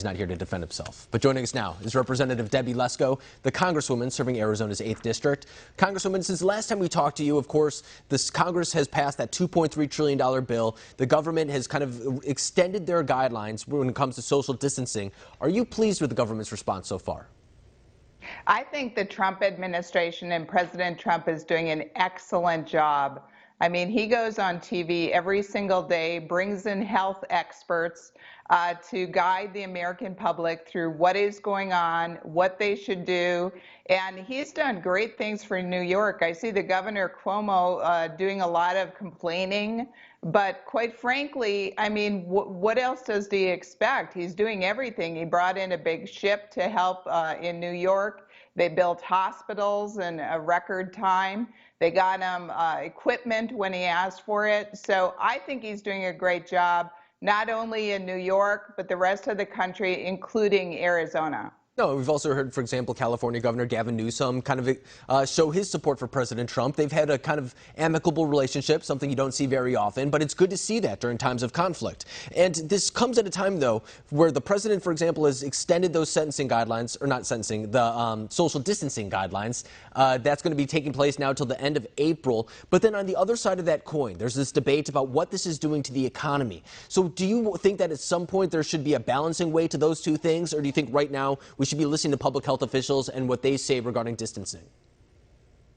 He's not here to defend himself. But joining us now is Representative Debbie Lesko, the Congresswoman serving Arizona's 8th District. Congresswoman, since the last time we talked to you, of course, this Congress has passed that $2.3 trillion bill. The government has kind of extended their guidelines when it comes to social distancing. Are you pleased with the government's response so far? I think the Trump administration and President Trump is doing an excellent job. I mean, he goes on TV every single day, brings in health experts to guide the American public through what is going on, what they should do. And he's done great things for New York. I see the Governor Cuomo doing a lot of complaining. But quite frankly, I mean, what else does he expect? He's doing everything. He brought in a big ship to help in New York. They built hospitals in a record time. They got him equipment when he asked for it. So I think he's doing a great job, not only in New York, but the rest of the country, including Arizona. No, we've also heard, for example, California Governor Gavin Newsom kind of show his support for President Trump. They've had a kind of amicable relationship, something you don't see very often, but it's good to see that during times of conflict. And this comes at a time, though, where the president, for example, has extended those sentencing guidelines, or not sentencing, the social distancing guidelines. That's going to be taking place now till the end of April. But then on the other side of that coin, there's this debate about what this is doing to the economy. So do you think that at some point there should be a balancing way to those two things, or do you think right now we should be listening to public health officials and what they say regarding distancing?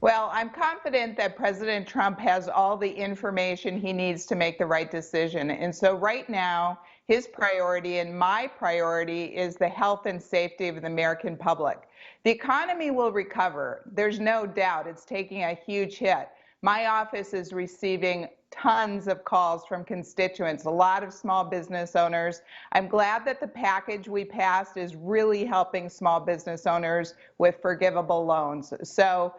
Well, I'm confident that President Trump has all the information he needs to make the right decision. And so right now, his priority and my priority is the health and safety of the American public. The economy will recover. There's no doubt. It's taking a huge hit. My office is receiving tons of calls from constituents, a lot of small business owners. I'm glad that the package we passed is really helping small business owners with forgivable loans. So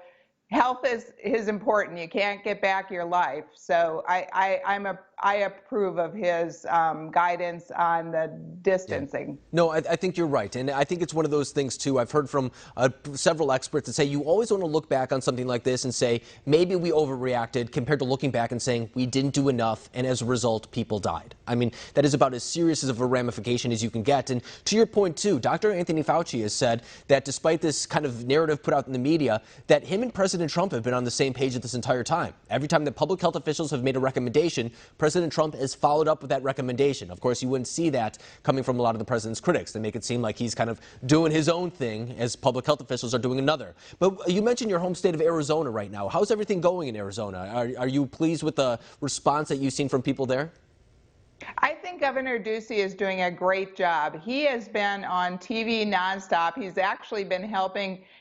health is important. You can't get back your life. So I approve of his guidance on the distancing. Yeah. No, I think you're right. And I think it's one of those things, too. I've heard from several experts that say you always want to look back on something like this and say, maybe we overreacted compared to looking back and saying we didn't do enough, and as a result, people died. I mean, that is about as serious of a ramification as you can get. And to your point, too, Dr. Anthony Fauci has said that despite this kind of narrative put out in the media, that him and President Trump have been on the same page at this entire time. Every time that public health officials have made a recommendation, President Trump has followed up with that recommendation. Of course, you wouldn't see that coming from a lot of the president's critics. They make it seem like he's kind of doing his own thing as public health officials are doing another. But you mentioned your home state of Arizona right now. How's everything going in Arizona? Are you pleased with the response that you've seen from people there? I think Governor Ducey is doing a great job. He has been on TV nonstop. He's actually been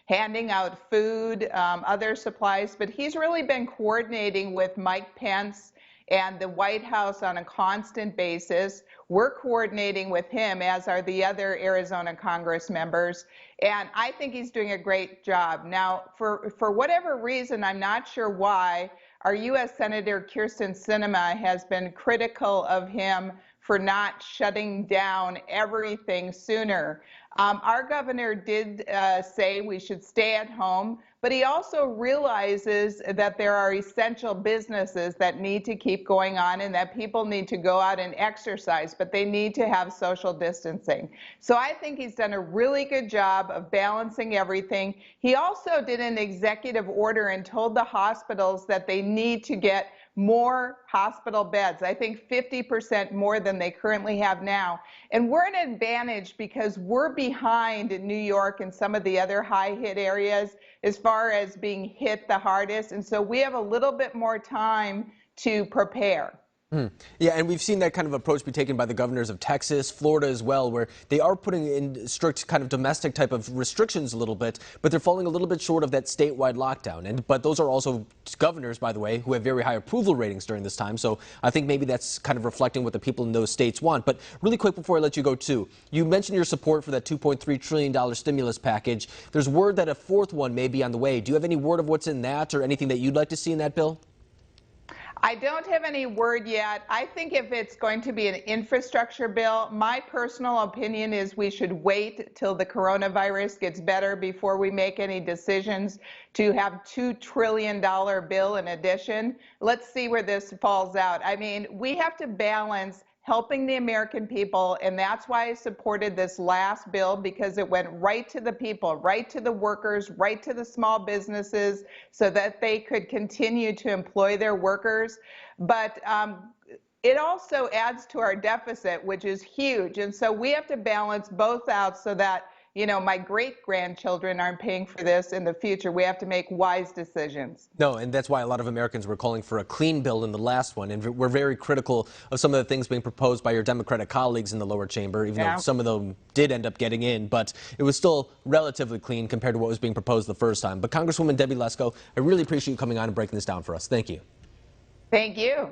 handing out food, other supplies, but he's really been coordinating with Mike Pence and the White House on a constant basis. We're coordinating with him, as are the other Arizona Congress members, and I think he's doing a great job. Now, for whatever reason, I'm not sure why, our U.S. Senator Kyrsten Sinema has been critical of him for not shutting down everything sooner. Our governor did say we should stay at home, but he also realizes that there are essential businesses that need to keep going on and that people need to go out and exercise, but they need to have social distancing. So I think he's done a really good job of balancing everything. He also did an executive order and told the hospitals that they need to get more hospital beds. I think 50% more than they currently have now. And we're at an advantage because we're behind in New York and some of the other high hit areas as far as being hit the hardest. And so we have a little bit more time to prepare. Yeah, and we've seen that kind of approach be taken by the governors of Texas, Florida as well, where they are putting in strict kind of domestic type of restrictions a little bit, but they're falling a little bit short of that statewide lockdown. But those are also governors, by the way, who have very high approval ratings during this time. So I think maybe that's kind of reflecting what the people in those states want. But really quick before I let you go, too, you mentioned your support for that $2.3 trillion stimulus package. There's word that a fourth one may be on the way. Do you have any word of what's in that or anything that you'd like to see in that bill? I don't have any word yet. I think if it's going to be an infrastructure bill, my personal opinion is we should wait till the coronavirus gets better before we make any decisions to have $2 trillion bill in addition. Let's see where this falls out. I mean, we have to balance helping the American people, and that's why I supported this last bill, because it went right to the people, right to the workers, right to the small businesses, so that they could continue to employ their workers. But it also adds to our deficit, which is huge, and so we have to balance both out so that, you know, my great-grandchildren aren't paying for this in the future. We have to make wise decisions. No, and that's why a lot of Americans were calling for a clean bill in the last one, and we're very critical of some of the things being proposed by your Democratic colleagues in the lower chamber, even though some of them did end up getting in, but it was still relatively clean compared to what was being proposed the first time. But Congresswoman Debbie Lesko, I really appreciate you coming on and breaking this down for us. Thank you. Thank you.